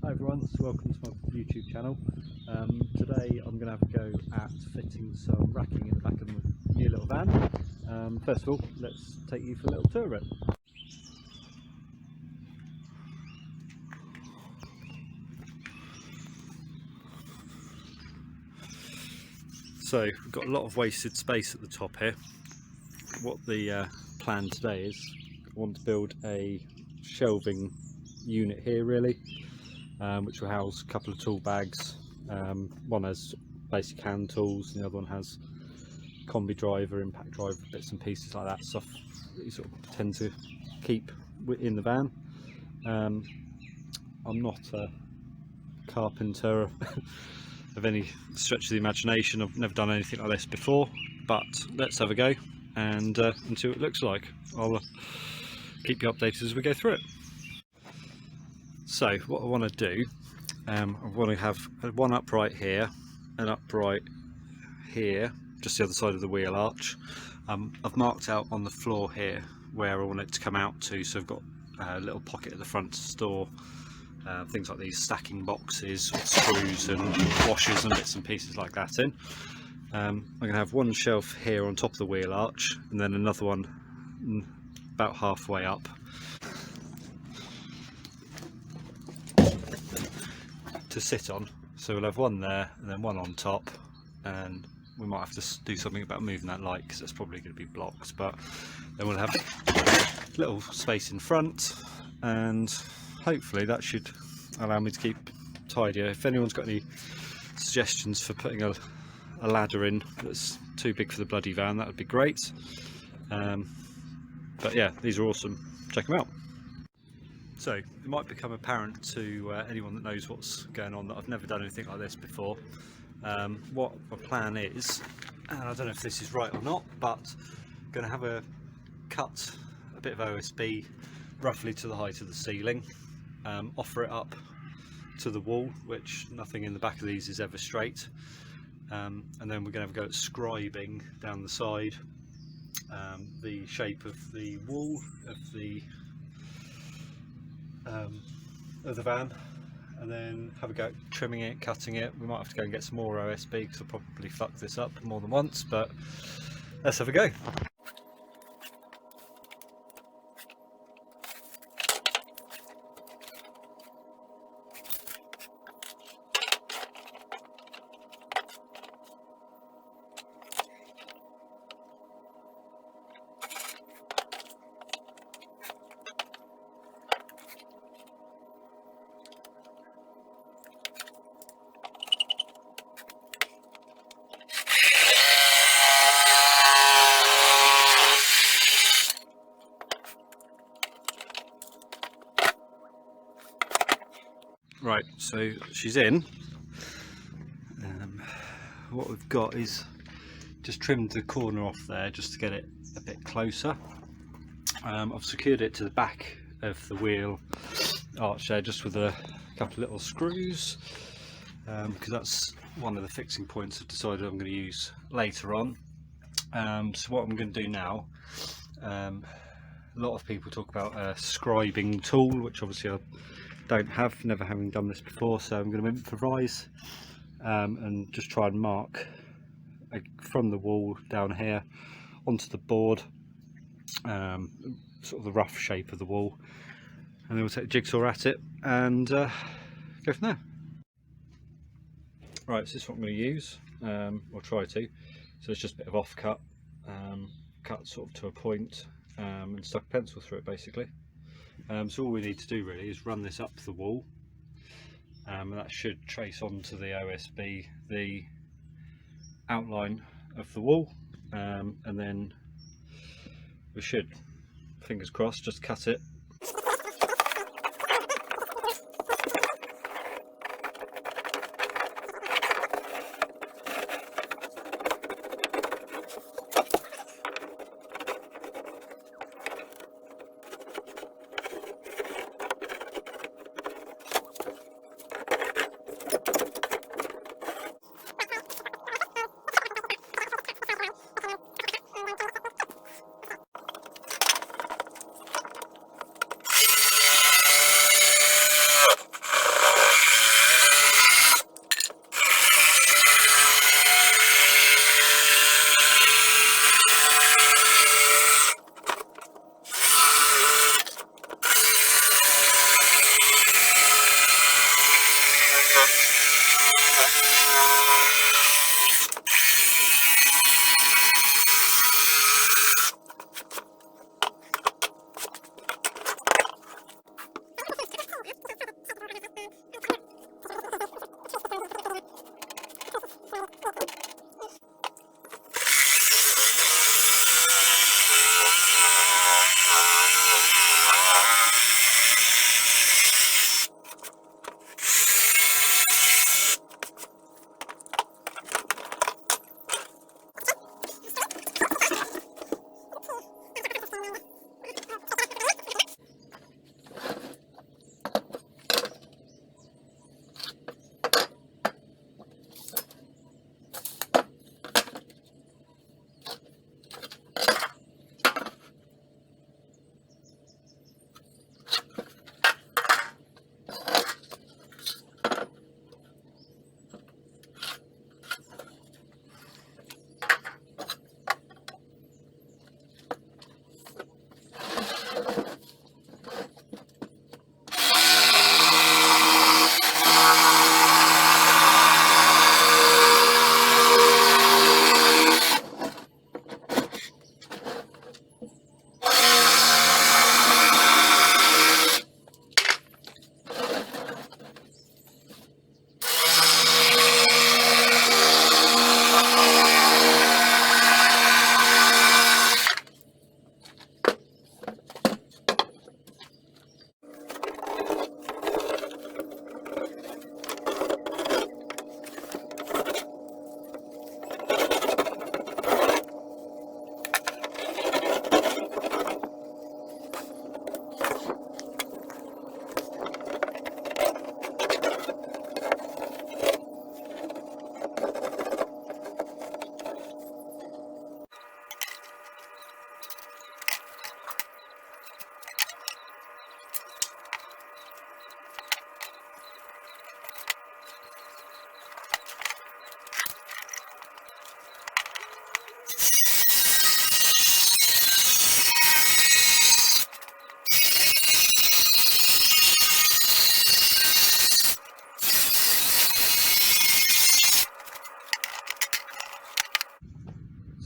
Hi everyone, welcome to my YouTube channel. Today I'm going to have a go at fitting some racking in the back of my new little van. First of all, let's take you for a little tour of it. So we've got a lot of wasted space at the top here. What the plan today is, I want to build a shelving unit here really, which will house a couple of tool bags. One has basic hand tools and the other one has combi driver, impact driver, bits and pieces like that, stuff that you sort of tend to keep in the van. I'm not a carpenter of any stretch of the imagination. I've never done anything like this before, but let's have a go and see what it looks like. I'll keep you updated as we go through it. So what I want to do, I want to have one upright here, an upright here, just the other side of the wheel arch. I've marked out on the floor here where I want it to come out to, so I've got a little pocket at the front to store things like these stacking boxes, screws and washers and bits and pieces like that in. I'm going to have one shelf here on top of the wheel arch and then another one about halfway up to sit on. So we'll have one there and then one on top, and we might have to do something about moving that light because it's probably going to be blocked, but then we'll have a little space in front, and hopefully that should allow me to keep tidier. If anyone's got any suggestions for putting a ladder in that's too big for the bloody van, that would be great. But yeah, these are awesome, check them out. So it might become apparent to anyone that knows what's going on that I've never done anything like this before. What my plan is, and I don't know if this is right or not, but I'm going to have a bit of OSB roughly to the height of the ceiling, offer it up to the wall, which nothing in the back of these is ever straight, and then we're going to have a go at scribing down the side the shape of the wall of the van, and then have a go at trimming it, cutting it. We might have to go and get some more OSB because I'll probably fuck this up more than once, but let's have a go. Right, so she's in. What we've got is just trimmed the corner off there just to get it a bit closer. I've secured it to the back of the wheel arch there just with a couple of little screws, because that's one of the fixing points I've decided I'm going to use later on. So what I'm going to do now, a lot of people talk about a scribing tool, which obviously I don't have, never having done this before, so I'm going to improvise and just try and mark from the wall down here onto the board, sort of the rough shape of the wall, and then we'll take a jigsaw at it and go from there. Right, so this is what I'm going to use, or try to. So it's just a bit of offcut, cut sort of to a point, and stuck a pencil through it basically. So all we need to do really is run this up the wall, and that should trace onto the OSB the outline of the wall, and then we should, fingers crossed, just cut it.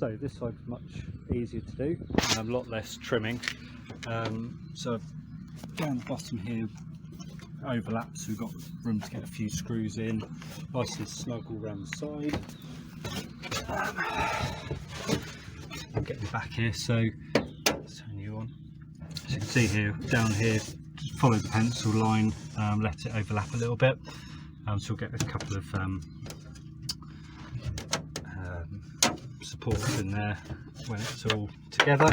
So this side's much easier to do and a lot less trimming. So down the bottom here overlaps, we've got room to get a few screws in, nice and snug all around the side. I'm getting back here, so let's turn you on. As you can see here, down here, just follow the pencil line, let it overlap a little bit, so we'll get a couple of supports in there when it's all together.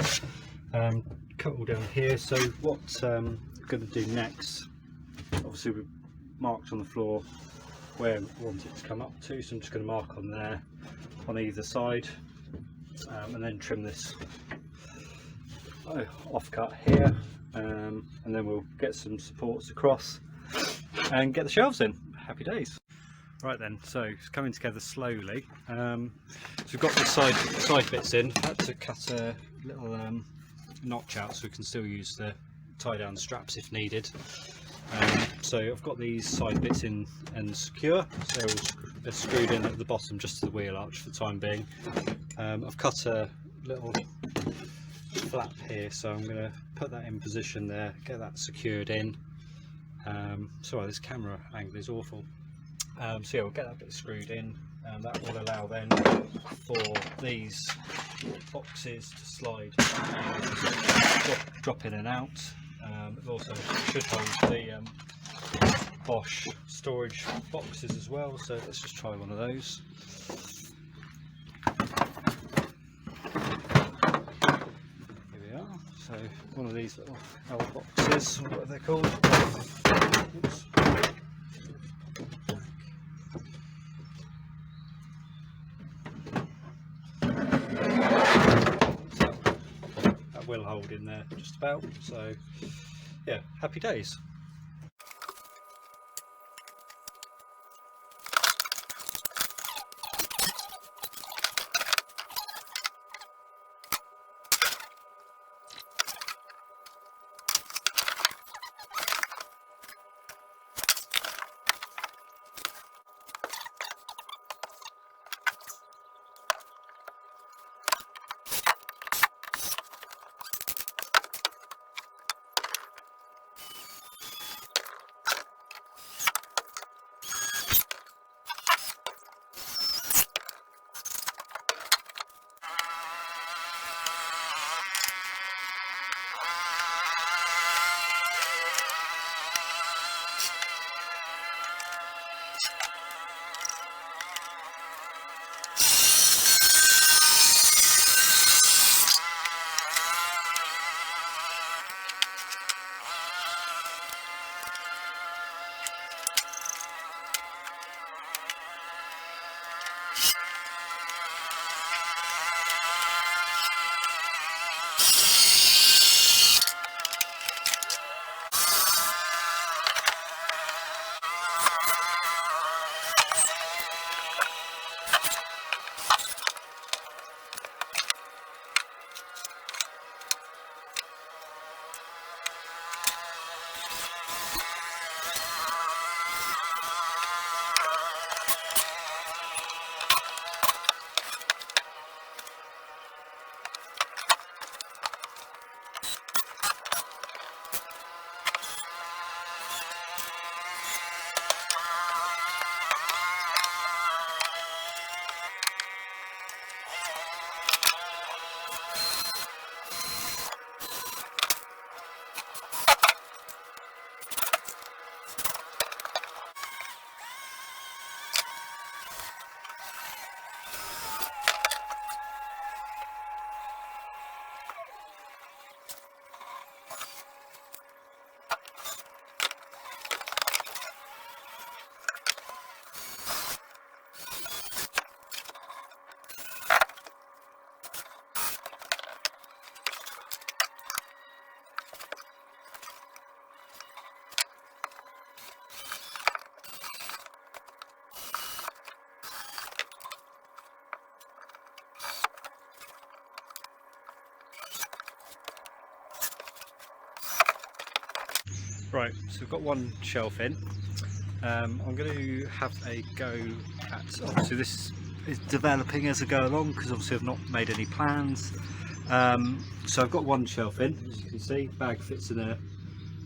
Cut all down here. So what I'm going to do next, obviously we've marked on the floor where we want it to come up to, so I'm just going to mark on there on either side, and then trim this off cut here, and then we'll get some supports across and get the shelves in. Happy days. Right then, so it's coming together slowly. So we've got the side bits in. I had to cut a little notch out so we can still use the tie down straps if needed. So I've got these side bits in and secure, so they're screwed in at the bottom just to the wheel arch for the time being. I've cut a little flap here, so I'm going to put that in position there, get that secured in. Sorry, this camera angle is awful. So yeah, we'll get that bit screwed in, and that will allow then for these boxes to slide, drop in and out. It also should hold the Bosch storage boxes as well, so let's just try one of those. Here we are, so one of these little L boxes, what are they called? Oops. Will hold in there just about, so yeah, happy days. Right, so we've got one shelf in. I'm going to have a go at, obviously this is developing as I go along, because obviously I've not made any plans. So I've got one shelf in, as you can see, bag fits in there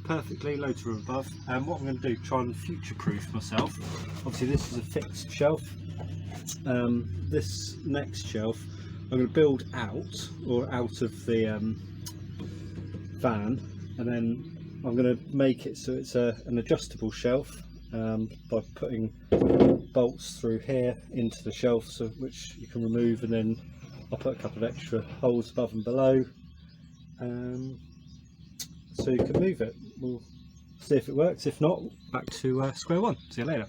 perfectly, loads of room above. And what I'm going to do, try and future proof myself. Obviously this is a fixed shelf. This next shelf I'm going to build out, or out of the van, and then I'm going to make it so it's an adjustable shelf, by putting bolts through here into the shelf, so which you can remove, and then I'll put a couple of extra holes above and below, so you can move it. We'll see if it works. If not, back to square one. See you later.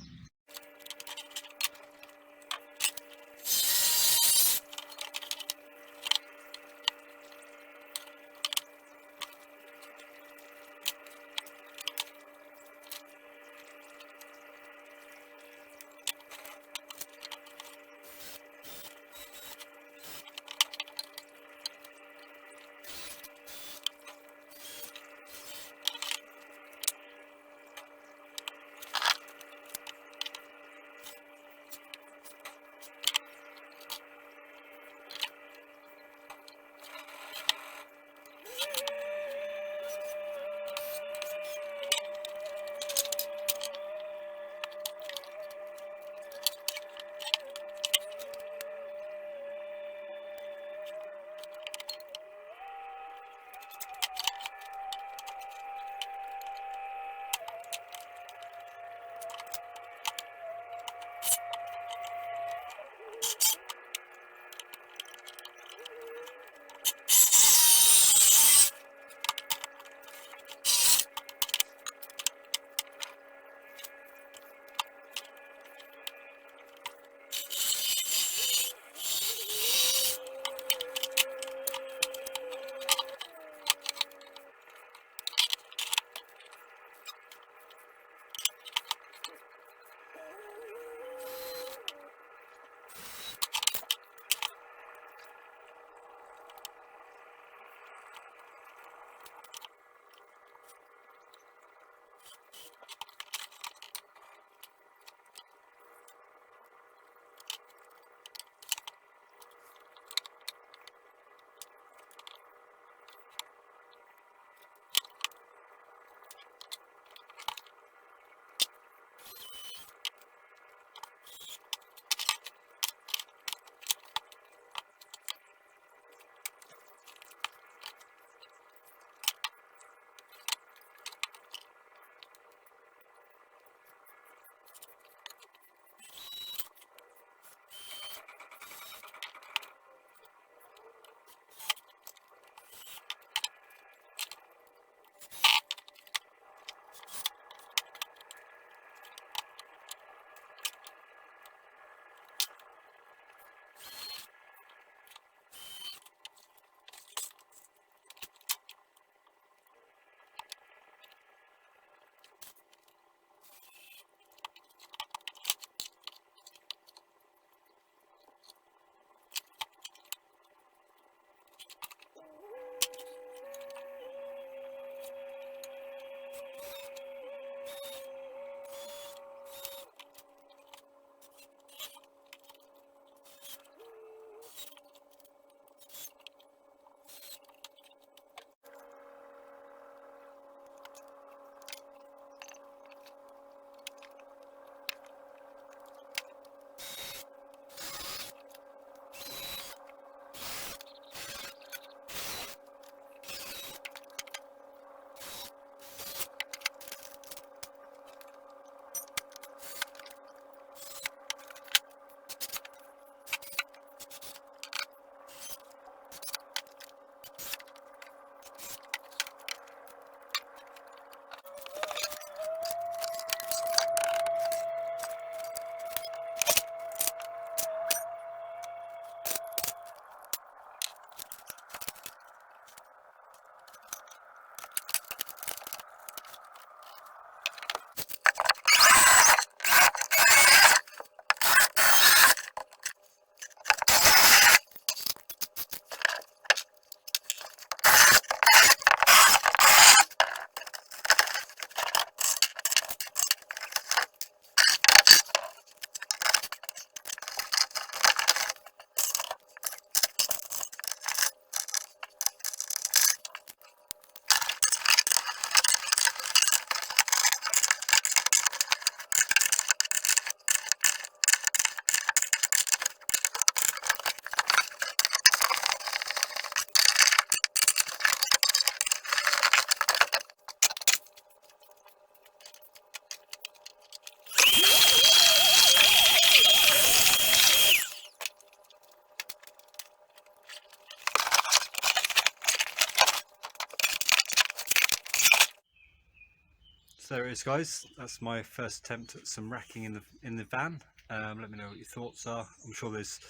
So there it is, guys. That's my first attempt at some racking in the van. Let me know what your thoughts are. I'm sure there's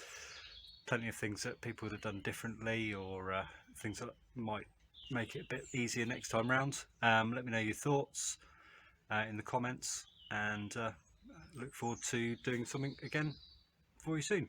plenty of things that people would have done differently, or things that might make it a bit easier next time round. Let me know your thoughts in the comments, and look forward to doing something again for you soon.